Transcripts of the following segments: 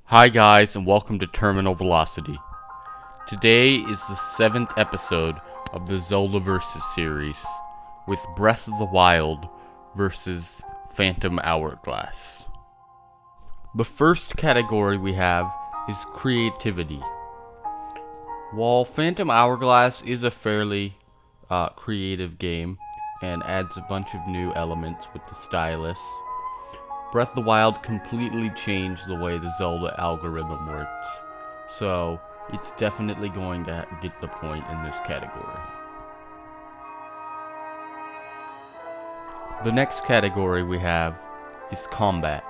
Hi guys, and welcome to Terminal Velocity. Today is the 7th episode of the Zelda vs. series, with Breath of the Wild versus Phantom Hourglass. The first category we have is creativity. While Phantom Hourglass is a fairly creative game and adds a bunch of new elements with the stylus, Breath of the Wild completely changed the way the Zelda algorithm works, so it's definitely going to get the point in this category. The next category we have is combat.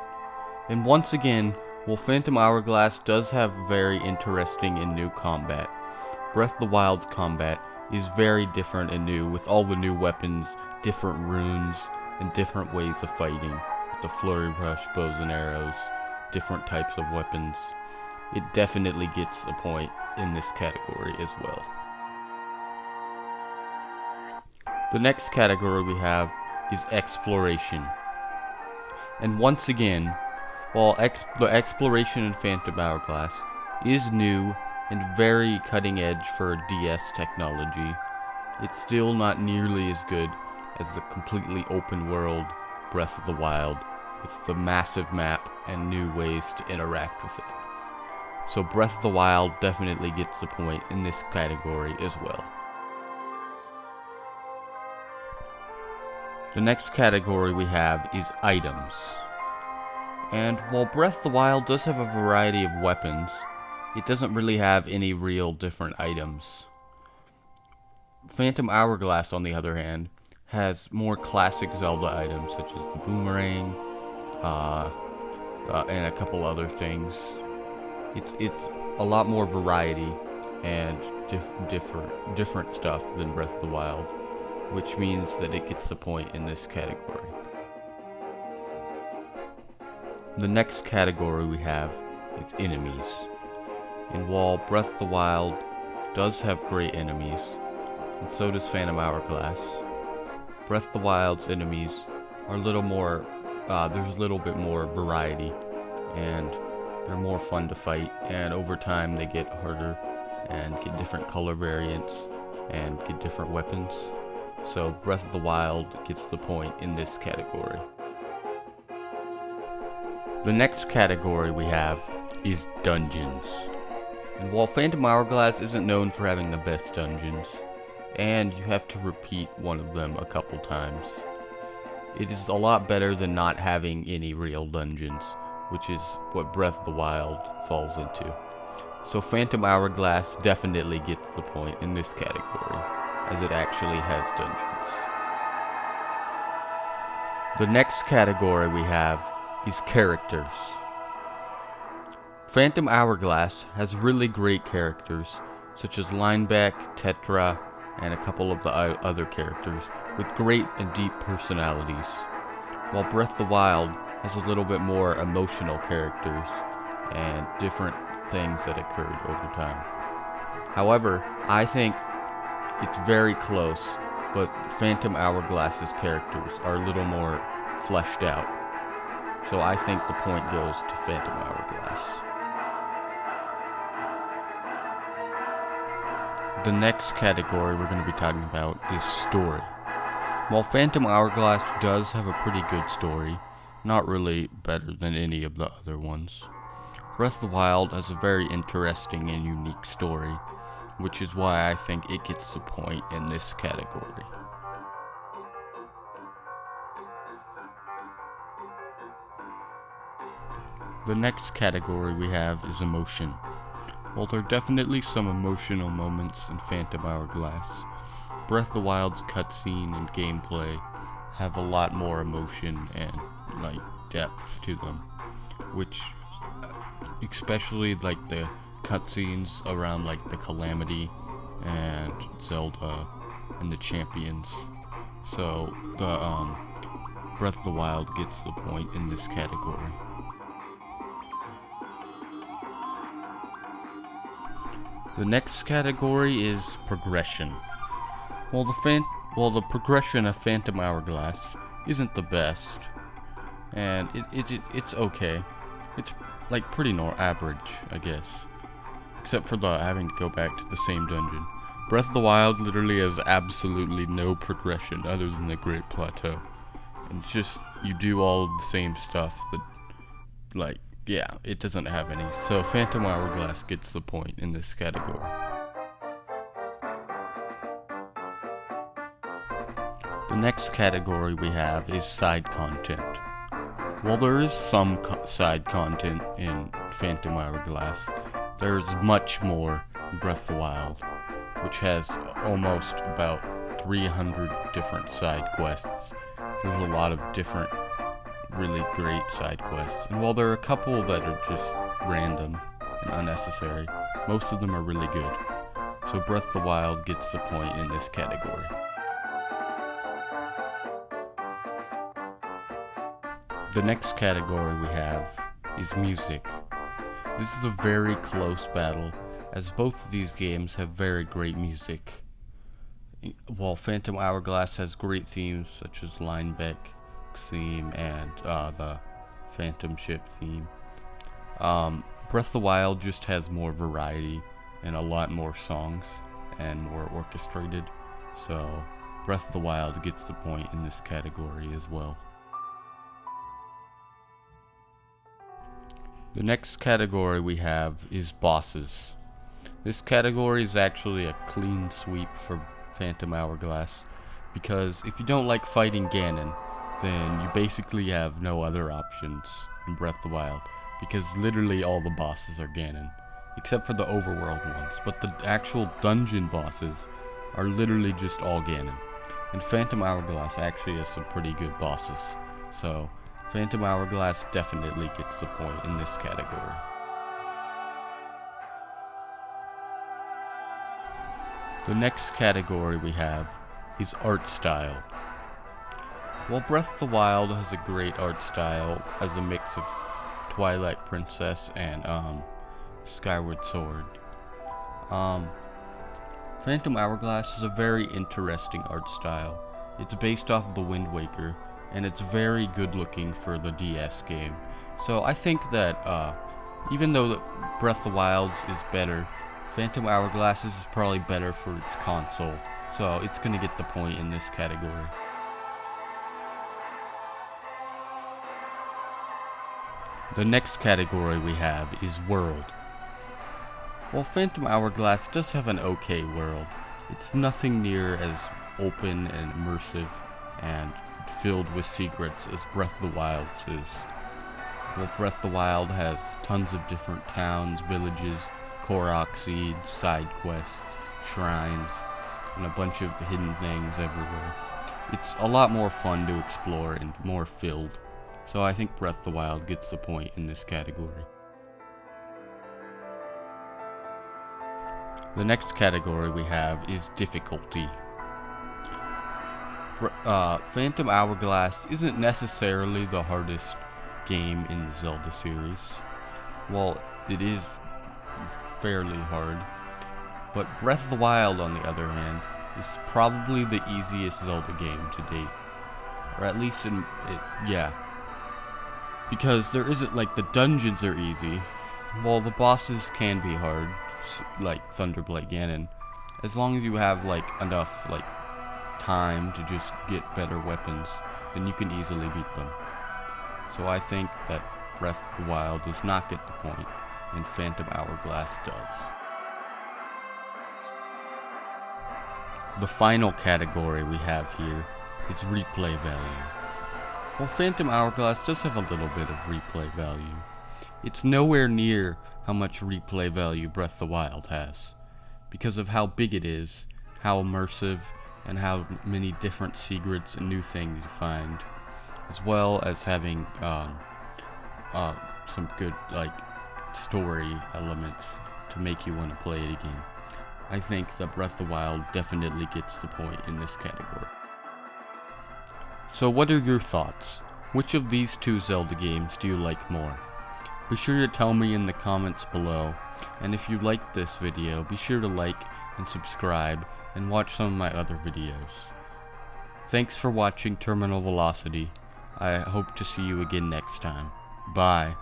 And once again, while Phantom Hourglass does have very interesting and new combat, Breath of the Wild's combat is very different and new, with all the new weapons, different runes, and different ways of fighting. The flurry rush, bows and arrows, different types of weapons. It definitely gets a point in this category as well. The next category we have is exploration. And once again, while the exploration in Phantom Hourglass is new and very cutting edge for DS technology, it's still not nearly as good as the completely open world Breath of the Wild, with the massive map and new ways to interact with it. So Breath of the Wild definitely gets the point in this category as well. The next category we have is items. And while Breath of the Wild does have a variety of weapons, it doesn't really have any real different items. Phantom Hourglass, on the other hand, has more classic Zelda items such as the boomerang, and a couple other things. It's a lot more variety and different stuff than Breath of the Wild, which means that it gets the point in this category. The next category we have is enemies. And while Breath of the Wild does have great enemies, and so does Phantom Hourglass, Breath of the Wild's enemies are a little more, there's a little bit more variety, and they're more fun to fight, and over time they get harder, and get different color variants, and get different weapons. So Breath of the Wild gets the point in this category. The next category we have is dungeons. And while Phantom Hourglass isn't known for having the best dungeons, and you have to repeat one of them a couple times, it is a lot better than not having any real dungeons, which is what Breath of the Wild falls into. So Phantom Hourglass definitely gets the point in this category, as it actually has dungeons. The next category we have is characters. Phantom Hourglass has really great characters, such as Lineback, Tetra, and a couple of the other characters, with great and deep personalities, while Breath of the Wild has a little bit more emotional characters and different things that occurred over time. However, I think it's very close, but Phantom Hourglass's characters are a little more fleshed out, so I think the point goes to Phantom Hourglass. The next category we're going to be talking about is story. While Phantom Hourglass does have a pretty good story, not really better than any of the other ones, Breath of the Wild has a very interesting and unique story, which is why I think it gets the point in this category. The next category we have is emotion. While there are definitely some emotional moments in Phantom Hourglass, Breath of the Wild's cutscene and gameplay have a lot more emotion and depth to them, which especially the cutscenes around the Calamity and Zelda and the champions. So the Breath of the Wild gets the point in this category. The next category is progression. While the progression of Phantom Hourglass isn't the best, and it's okay, It's like pretty average, I guess. Except for the having to go back to the same dungeon. Breath of the Wild literally has absolutely no progression other than the Great Plateau. And it's just, you do all of the same stuff, but, like, yeah, it doesn't have any. So Phantom Hourglass gets the point in this category. The next category we have is side content. While there is some side content in Phantom Hourglass, there's much more in Breath of the Wild, which has almost about 300 different side quests. There's a lot of different, really great side quests. And while there are a couple that are just random and unnecessary, most of them are really good. So Breath of the Wild gets the point in this category. The next category we have is music. This is a very close battle, as both of these games have very great music. While Phantom Hourglass has great themes such as Linebeck's theme and the Phantom Ship theme, Breath of the Wild just has more variety and a lot more songs and more orchestrated, so Breath of the Wild gets the point in this category as well. The next category we have is bosses. This category is actually a clean sweep for Phantom Hourglass, because if you don't like fighting Ganon, then you basically have no other options in Breath of the Wild, because literally all the bosses are Ganon, except for the overworld ones, but the actual dungeon bosses are literally just all Ganon. And Phantom Hourglass actually has some pretty good bosses, so Phantom Hourglass definitely gets the point in this category. The next category we have is art style. While Breath of the Wild has a great art style as a mix of Twilight Princess and Skyward Sword, Phantom Hourglass is a very interesting art style. It's based off of the Wind Waker, and it's very good looking for the DS game. So I think that even though Breath of the Wild is better, Phantom Hourglass is probably better for its console. So it's gonna get the point in this category. The next category we have is world. While Phantom Hourglass does have an okay world, it's nothing near as open and immersive and filled with secrets as Breath of the Wild is. Well, Breath of the Wild has tons of different towns, villages, Korok seeds, side quests, shrines, and a bunch of hidden things everywhere. It's a lot more fun to explore and more filled, so I think Breath of the Wild gets the point in this category. The next category we have is difficulty. Phantom Hourglass isn't necessarily the hardest game in the Zelda series. Well, it is fairly hard, but Breath of the Wild, on the other hand, is probably the easiest Zelda game to date. Or at least yeah. Because there isn't, like, the dungeons are easy, while the bosses can be hard, like Thunderblight Ganon, as long as you have, like, enough, like, time to just get better weapons, then you can easily beat them. So I think that Breath of the Wild does not get the point, and Phantom Hourglass does. The final category we have here is replay value. While Phantom Hourglass does have a little bit of replay value, it's nowhere near how much replay value Breath of the Wild has, because of how big it is, how immersive, and how many different secrets and new things you find, as well as having some good, like, story elements to make you want to play it again. I think that Breath of the Wild definitely gets the point in this category. So what are your thoughts? Which of these two Zelda games do you like more? Be sure to tell me in the comments below, and if you liked this video, be sure to like and subscribe and watch some of my other videos. Thanks for watching Terminal Velocity. I hope to see you again next time. Bye.